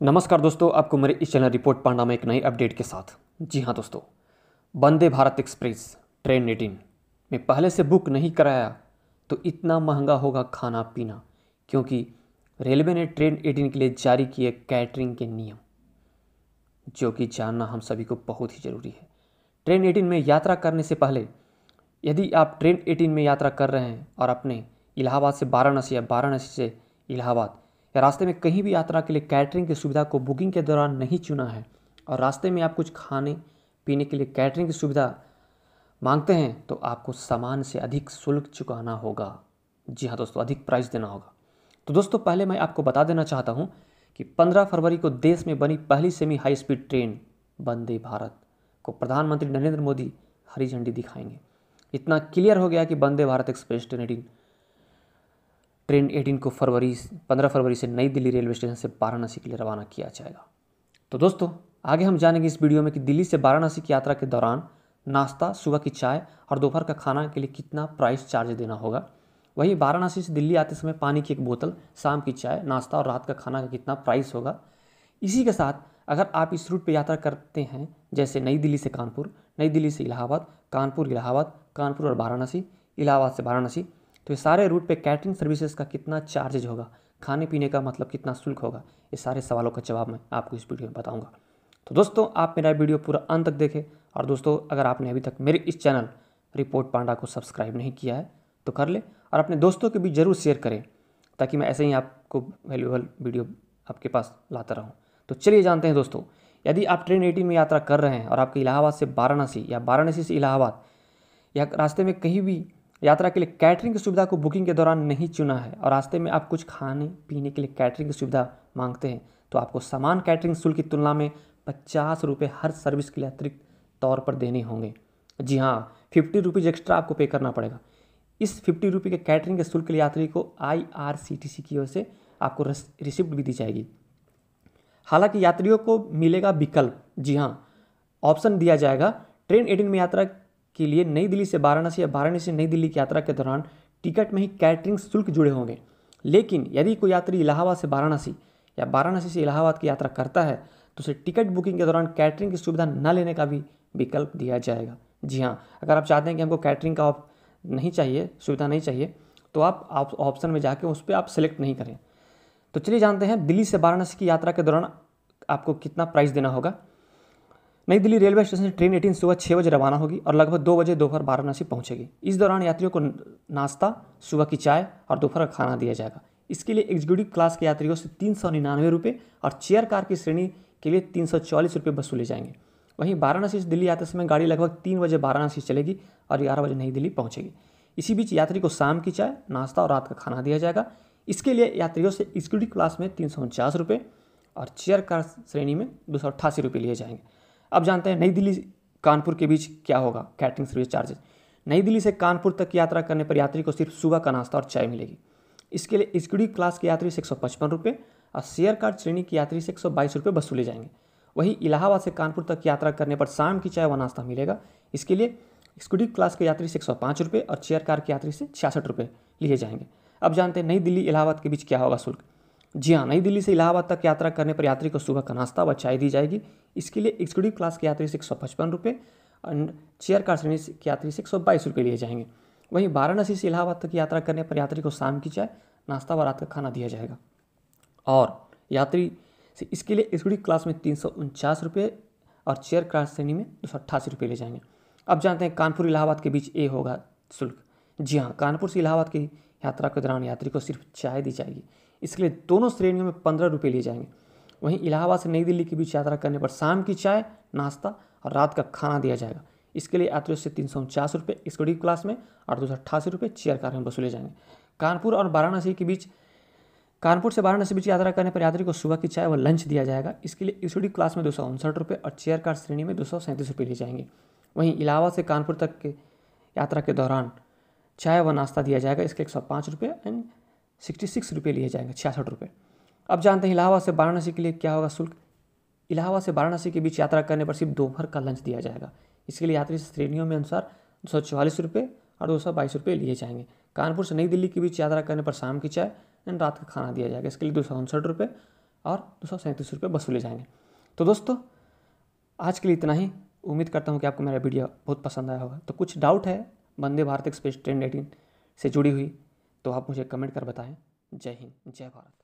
नमस्कार दोस्तों, आपको मेरे इस चैनल रिपोर्ट पांडा में एक नई अपडेट के साथ। जी हाँ दोस्तों, वंदे भारत एक्सप्रेस ट्रेन 18 में पहले से बुक नहीं कराया तो इतना महंगा होगा खाना पीना, क्योंकि रेलवे ने ट्रेन 18 के लिए जारी किए कैटरिंग के नियम, जो कि जानना हम सभी को बहुत ही ज़रूरी है। ट्रेन 18 में यात्रा करने से पहले यदि आप ट्रेन 18 में यात्रा कर रहे हैं और अपने इलाहाबाद से वाराणसी या वाराणसी से इलाहाबाद या रास्ते में कहीं भी यात्रा के लिए कैटरिंग की सुविधा को बुकिंग के दौरान नहीं चुना है और रास्ते में आप कुछ खाने पीने के लिए कैटरिंग की सुविधा मांगते हैं तो आपको सामान से अधिक शुल्क चुकाना होगा। जी हाँ दोस्तों, अधिक प्राइस देना होगा। तो दोस्तों, पहले मैं आपको बता देना चाहता हूँ कि 15 फरवरी को देश में बनी पहली semi high speed train Vande Bharat को प्रधानमंत्री नरेंद्र मोदी हरी झंडी दिखाएंगे। इतना क्लियर हो गया कि वंदे भारत एक्सप्रेस ट्रेन 18 को 15 फरवरी से नई दिल्ली रेलवे स्टेशन से वाराणसी के लिए रवाना किया जाएगा। तो दोस्तों, आगे हम जानेंगे इस वीडियो में कि दिल्ली से वाराणसी की यात्रा के दौरान नाश्ता, सुबह की चाय और दोपहर का खाना के लिए कितना प्राइस चार्ज देना होगा। वहीं वाराणसी से दिल्ली आते समय पानी की एक बोतल, शाम की चाय, नाश्ता और रात का खाना का कितना प्राइस होगा। इसी के साथ अगर आप इस रूट पर यात्रा करते हैं, जैसे नई दिल्ली से कानपुर, नई दिल्ली से इलाहाबाद, कानपुर और वाराणसी, इलाहाबाद से वाराणसी, तो ये सारे रूट पे कैटरिंग सर्विसेज का कितना चार्जेज होगा, खाने पीने का मतलब कितना शुल्क होगा, ये सारे सवालों का जवाब मैं आपको इस वीडियो में बताऊंगा। तो दोस्तों, आप मेरा वीडियो पूरा अंत तक देखें। और दोस्तों, अगर आपने अभी तक मेरे इस चैनल रिपोर्ट पांडा को सब्सक्राइब नहीं किया है तो कर ले और अपने दोस्तों के बीच ज़रूर शेयर करें, ताकि मैं ऐसे ही आपको वैल्यूएबल वीडियो आपके पास लाता रहूँ। तो चलिए जानते हैं दोस्तों, यदि आप ट्रेन 18 में यात्रा कर रहे हैं और आपके इलाहाबाद से वाराणसी या वाराणसी से इलाहाबाद या रास्ते में कहीं भी यात्रा के लिए कैटरिंग की सुविधा को बुकिंग के दौरान नहीं चुना है और रास्ते में आप कुछ खाने पीने के लिए कैटरिंग की सुविधा मांगते हैं तो आपको समान कैटरिंग शुल्क की तुलना में 50 रुपये हर सर्विस के लिए अतिरिक्त तौर पर देने होंगे। जी हाँ, 50 रुपीज़ एक्स्ट्रा आपको पे करना पड़ेगा। इस 50 रुपये के कैटरिंग के शुल्क के लिए यात्री को IRCTC की ओर से आपको रिसिप्ट भी दी जाएगी। हालांकि यात्रियों को मिलेगा विकल्प। जी हाँ, ऑप्शन दिया जाएगा। ट्रेन 18 में यात्रा के लिए नई दिल्ली से वाराणसी या वाराणसी से नई दिल्ली की यात्रा के दौरान टिकट में ही कैटरिंग शुल्क जुड़े होंगे। लेकिन यदि कोई यात्री इलाहाबाद से वाराणसी या वाराणसी से इलाहाबाद की यात्रा करता है तो उसे टिकट बुकिंग के दौरान कैटरिंग की सुविधा न लेने का भी विकल्प दिया जाएगा। जी हाँ, अगर आप चाहते हैं कि हमको कैटरिंग का नहीं चाहिए, सुविधा नहीं चाहिए, तो आप ऑप्शन में जाके उस पर आप सेलेक्ट नहीं करें। तो चलिए जानते हैं दिल्ली से वाराणसी की यात्रा के दौरान आपको कितना प्राइस देना होगा। नई दिल्ली रेलवे स्टेशन से ट्रेन 18 सुबह 6 बजे रवाना होगी और लगभग 2 बजे दोपहर वाराणसी पहुंचेगी। इस दौरान यात्रियों को नाश्ता, सुबह की चाय और दोपहर का खाना दिया जाएगा। इसके लिए एग्जीक्यूटिव क्लास के यात्रियों से 399 रुपये और चेयर कार की श्रेणी के लिए 340 रुपये वसूले जाएंगे। वहीं वाराणसी से दिल्ली आते समय गाड़ी लगभग 3 बजे वाराणसी चलेगी और 11 बजे नई दिल्ली पहुँचेगी। इसी बीच यात्री को शाम की चाय, नाश्ता और रात का खाना दिया जाएगा। इसके लिए यात्रियों से एग्जीक्यूटिव क्लास में 349 रुपये और चेयर कार श्रेणी में 288 रुपये लिए जाएंगे। अब जानते हैं नई दिल्ली कानपुर के बीच क्या होगा कैटरिंग सर्विस चार्जेस। नई दिल्ली से कानपुर तक की यात्रा करने पर यात्री को सिर्फ सुबह का नाश्ता और चाय मिलेगी। इसके लिए एग्जीक्यूटिव क्लास के यात्री से 155 रुपये और शेयर कार श्रेणी की यात्री से 122 रुपये वसूले जाएंगे। वहीं इलाहाबाद से कानपुर तक की यात्रा करने पर शाम की चाय व नाश्ता मिलेगा। इसके लिए एग्जीक्यूटिव क्लास के यात्री से 105 रुपये और चेयर कार के यात्री से 66 रुपये लिए जाएंगे। अब जानते हैं नई दिल्ली इलाहाबाद के बीच क्या होगा शुल्क। जी हाँ, नई दिल्ली से इलाहाबाद तक यात्रा करने पर यात्री को सुबह का नाश्ता व चाय दी जाएगी। इसके लिए एग्जीक्यूटिव क्लास के यात्री से 155 रुपये और चेयर कार श्रेणी के यात्री से 122 रुपये लिए जाएंगे। वहीं वाराणसी से इलाहाबाद तक यात्रा करने पर यात्री को शाम की चाय, नाश्ता व रात का खाना दिया जाएगा और यात्री से इसके लिए एग्जीक्यूटिव क्लास में 349 रुपये और चेयर कार श्रेणी में 288 रुपये ले जाएंगे। अब जानते हैं कानपुर इलाहाबाद के बीच ये होगा शुल्क। जी हाँ, कानपुर से इलाहाबाद की यात्रा के दौरान यात्री को सिर्फ चाय दी जाएगी। इसके लिए दोनों श्रेणियों में 15 रुपये लिए जाएंगे। वहीं इलाहाबाद से नई दिल्ली के बीच यात्रा करने पर शाम की चाय, नाश्ता और रात का खाना दिया जाएगा। इसके लिए यात्रियों से 349 रुपये एग्जीक्यूटिव क्लास में और 288 रुपये चेयर कार में वसूले जाएंगे। कानपुर से वाराणसी बीच यात्रा करने पर यात्री को सुबह की चाय व लंच दिया जाएगा। इसके लिए एग्जीक्यूटिव क्लास में 259 रुपये और चेयर कार श्रेणी में 237 रुपये लिए जाएंगे। वहीं इलाहाबाद से कानपुर तक के यात्रा के दौरान चाय व नाश्ता दिया जाएगा। इसके 105 रुपये एंड 66 रुपये लिए जाएंगे, 66 रुपये। अब जानते हैं इलाहाबाद से वाराणसी के लिए क्या होगा शुल्क। इलाहाबाद से वाराणसी के बीच यात्रा करने पर सिर्फ दोपहर का लंच दिया जाएगा। इसके लिए यात्री श्रेणियों में अनुसार 244 रुपये और 222 रुपये लिए जाएंगे। कानपुर से नई दिल्ली के बीच यात्रा करने पर शाम की चाय एंड रात का खाना दिया जाएगा। इसके लिए 259 रुपये और 237 रुपये वसूले जाएंगे। तो दोस्तों आज के लिए इतना ही। उम्मीद करता हूँ कि आपको मेरा वीडियो बहुत पसंद आया होगा। तो कुछ डाउट है वंदे भारत एक्सप्रेस ट्रेन 18 से जुड़ी हुई तो आप मुझे कमेंट कर बताएं। जय हिंद, जय भारत।